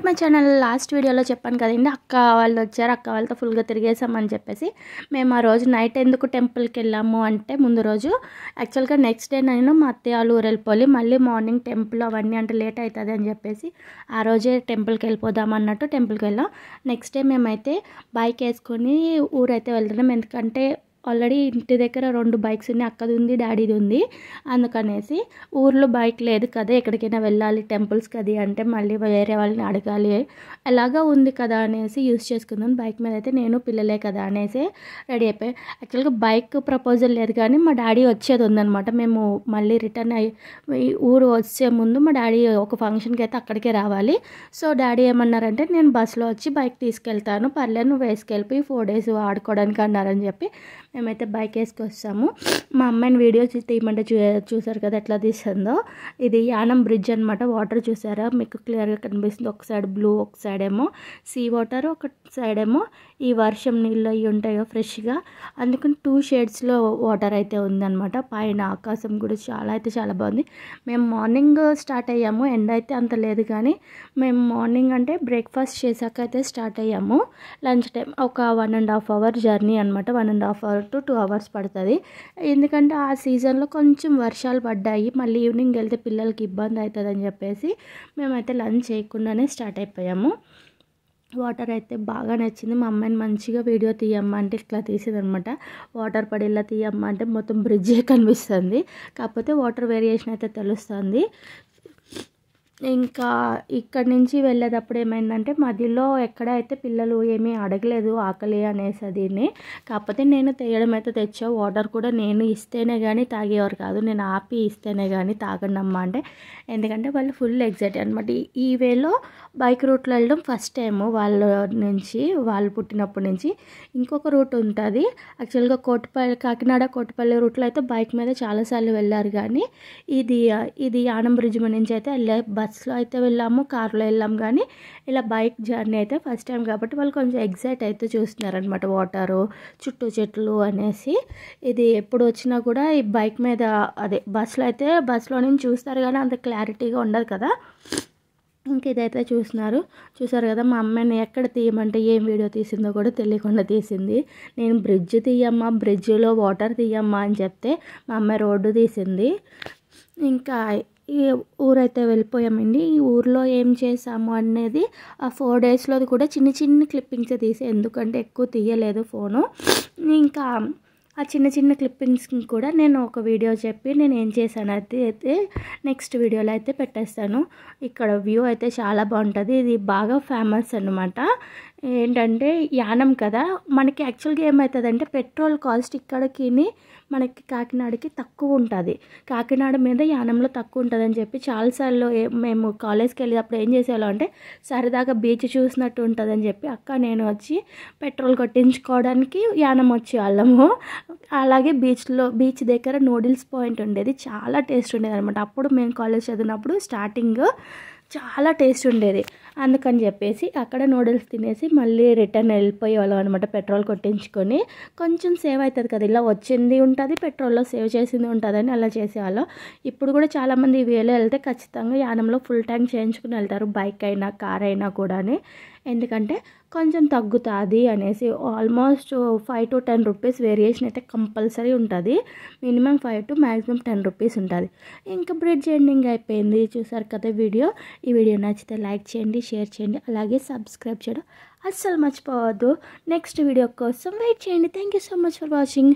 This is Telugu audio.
To my channel. లాస్ట్ వీడియోలో చెప్పాను కదండి, అక్క వాళ్ళు వచ్చారు, అక్క వాళ్ళతో ఫుల్గా తిరిగేసామని చెప్పేసి. మేము ఆ రోజు నైట్ ఎందుకు టెంపుల్కి వెళ్ళాము అంటే, ముందు రోజు యాక్చువల్గా నెక్స్ట్ డే నేను మా అత్తయ్య వాళ్ళ ఊరు వెళ్ళిపోయి మళ్ళీ మార్నింగ్ టెంపుల్ అవన్నీ అంటే లేట్ అవుతుంది అని చెప్పేసి ఆ రోజే టెంపుల్కి వెళ్ళిపోదాం అన్నట్టు టెంపుల్కి వెళ్ళాం. నెక్స్ట్ డే మేమైతే బైక్ వేసుకొని ఊరైతే వెళ్తున్నాం. ఎందుకంటే ఆల్రెడీ ఇంటి దగ్గర 2 బైక్స్ ఉన్నాయి, అక్కది ఉంది, డాడీది ఉంది. అందుకనేసి ఊర్లో బైక్ లేదు కదా, ఎక్కడికైనా వెళ్ళాలి టెంపుల్స్కి అది అంటే మళ్ళీ వేరే వాళ్ళని అడగాలి, ఎలాగా ఉంది కదా అనేసి యూస్ చేసుకుందాం. బైక్ మీద అయితే నేను పిల్లలే కదా అనేసి రెడీ అయిపోయి, యాక్చువల్గా బైక్ ప్రపోజల్ లేదు కానీ మా డాడీ వచ్చేది ఉందనమాట. మేము మళ్ళీ రిటర్న్ అయ్యి ఊరు వచ్చే ముందు మా డాడీ ఒక ఫంక్షన్కి అయితే అక్కడికే రావాలి. సో డాడీ ఏమన్నారంటే, నేను బస్సులో వచ్చి బైక్ తీసుకెళ్తాను, పర్లేదు నువ్వు వేసుకెళ్ళిపోయి 4 days ఆడుకోవడానికి అన్నారని చెప్పి మేమైతే బైక్ వేసుకొస్తాము. మా అమ్మాయిని వీడియో తీయమంటే చూసారు కదా ఎట్లా తీస్తుందో. ఇది యానం బ్రిడ్జ్ అనమాట. వాటర్ చూసారా మీకు క్లియర్గా కనిపిస్తుంది. ఒక సైడ్ బ్లూ, ఒక సైడ్ ఏమో సీ వాటర్, ఒక సైడ్ ఏమో ఈ వర్షం నీళ్ళు అవి ఉంటాయి కదా ఫ్రెష్గా, అందుకని 2 షేడ్స్లో వాటర్ అయితే ఉందన్నమాట. పైన ఆకాశం కూడా చాలా బాగుంది. మేము మార్నింగ్ స్టార్ట్ అయ్యాము, ఎండ అయితే అంత లేదు కానీ మేము మార్నింగ్ అంటే బ్రేక్ఫాస్ట్ చేశాక అయితే స్టార్ట్ అయ్యాము. లంచ్ టైం ఒక 1.5 hour జర్నీ అనమాట. 1.5 hour to 2 hours పడుతుంది. ఎందుకంటే ఆ సీజన్లో కొంచెం వర్షాలు పడ్డాయి, మళ్ళీ ఈవినింగ్ వెళ్తే పిల్లలకి ఇబ్బంది అవుతుందని చెప్పేసి మేమైతే లంచ్ చేయకుండానే స్టార్ట్ అయిపోయాము. వాటర్ అయితే బాగా నచ్చింది. మా అమ్మాయిని మంచిగా వీడియో తీయమ్మా అంటే ఇట్లా తీసేదనమాట. వాటర్ పడి ఇలా తీయమ్మా అంటే మొత్తం బ్రిడ్జే కనిపిస్తుంది, కాకపోతే వాటర్ వేరియేషన్ అయితే తెలుస్తుంది. ఇంకా ఇక్కడి నుంచి వెళ్ళేటప్పుడు ఏమైందంటే, మధ్యలో ఎక్కడైతే పిల్లలు ఏమీ అడగలేదు ఆకలి అనేసి దీన్ని, కాకపోతే నేను తీయడం అయితే తెచ్చా. వాటర్ కూడా నేను ఇస్తేనే కానీ తాగేవారు కాదు, నేను ఆపి ఇస్తేనే కానీ తాగండి అమ్మ అంటే, ఎందుకంటే వాళ్ళు ఫుల్ ఎగ్జైట్ అనమాట. ఈ వేలో బైక్ రూట్లో వెళ్ళడం ఫస్ట్ టైము వాళ్ళు పుట్టినప్పటి నుంచి. ఇంకొక రూట్ ఉంటుంది యాక్చువల్గా కాకినాడ కోటిపల్లి రూట్లో అయితే బైక్ మీద చాలాసార్లు వెళ్ళారు, కానీ ఇది యానం బ్రిడ్జ్ నుంచి అయితే బస్లో అయితే వెళ్ళాము, కార్లో వెళ్ళాము, కానీ ఇలా బైక్ జర్నీ అయితే ఫస్ట్ టైం కాబట్టి వాళ్ళు కొంచెం ఎగ్జైట్ అయితే చూస్తున్నారనమాట. వాటరు, చుట్టూ చెట్లు అనేసి. ఇది ఎప్పుడు వచ్చినా కూడా ఈ బైక్ మీద బస్లో నుంచి చూస్తారు కానీ అంత క్లారిటీగా ఉండదు కదా. ఇంక ఇదైతే చూసారు కదా. మా అమ్మాయిని ఎక్కడ తీయమంటే ఏం వీడియో తీసిందో కూడా తెలియకుండా తీసింది. నేను బ్రిడ్జ్ తీయమ్మా, బ్రిడ్జ్లో వాటర్ తీయమ్మా అని చెప్తే మా అమ్మాయి రోడ్డు తీసింది. ఇంకా ఈ ఊరైతే వెళ్ళిపోయామండి. ఈ ఊర్లో ఏం చేసాము అనేది ఆ 4 daysలోది కూడా చిన్న క్లిప్పింగ్స్ తీసి, ఎందుకంటే ఎక్కువ తీయలేదు ఫోను. ఇంకా ఆ చిన్న క్లిప్పింగ్స్ కూడా నేను ఒక వీడియో చెప్పి నేను ఏం చేశాను అయితే నెక్స్ట్ వీడియోలో అయితే పెట్టేస్తాను. ఇక్కడ వ్యూ అయితే చాలా బాగుంటుంది. ఇది బాగా ఫేమస్ అన్నమాట. ఏంటంటే యానం కదా, మనకి యాక్చువల్గా ఏమవుతుందంటే పెట్రోల్ కాస్ట్ ఇక్కడికి మనకి కాకినాడకి తక్కువ ఉంటుంది, కాకినాడ మీద యానంలో తక్కువ ఉంటుందని చెప్పి చాలాసార్లు మేము కాలేజ్కి వెళ్ళేటప్పుడు ఏం చేసేవాళ్ళం అంటే, సరదాగా బీచ్ చూసినట్టు ఉంటుందని చెప్పి అక్క నేను వచ్చి పెట్రోల్ కొట్టించుకోవడానికి యానం వచ్చేవాళ్ళము. అలాగే బీచ్ దగ్గర నూడిల్స్ పాయింట్ ఉండేది, చాలా టేస్ట్ ఉండేది అనమాట. అప్పుడు మేము కాలేజ్ చదివినప్పుడు స్టార్టింగ్ చాలా టేస్ట్ ఉండేది. అందుకని చెప్పేసి అక్కడ నూడిల్స్ తినేసి మళ్ళీ రిటర్న్ వెళ్ళిపోయేవాళ్ళం అనమాట. పెట్రోల్ కొట్టించుకొని కొంచెం సేవ్ అవుతుంది కదా, ఇలా వచ్చింది ఉంటుంది పెట్రోల్లో సేవ్ చేసింది ఉంటుందని అలా చేసేవాళ్ళం. ఇప్పుడు కూడా చాలామంది వేలో వెళ్తే ఖచ్చితంగా యానంలో ఫుల్ ట్యాంక్ చేయించుకుని వెళ్తారు, బైక్ అయినా కార్ అయినా కూడా. ఎందుకంటే కొంచెం తగ్గుతుంది అనేసి. ఆల్మోస్ట్ 5 to 10 rupees వేరియేషన్ అయితే కంపల్సరీ ఉంటుంది. మినిమం 5 to maximum 10 rupees ఉంటుంది. ఇంకా బ్రిడ్జ్ ఎండింగ్ అయిపోయింది. చూసారు కదా వీడియో. ఈ వీడియో నచ్చితే లైక్ చేయండి, షేర్ చేయండి, అలాగే సబ్స్క్రైబ్ చేయడం అస్సలు మర్చిపోవద్దు. నెక్స్ట్ వీడియో కోసం వెయిట్ చేయండి. Thank you so much for watching.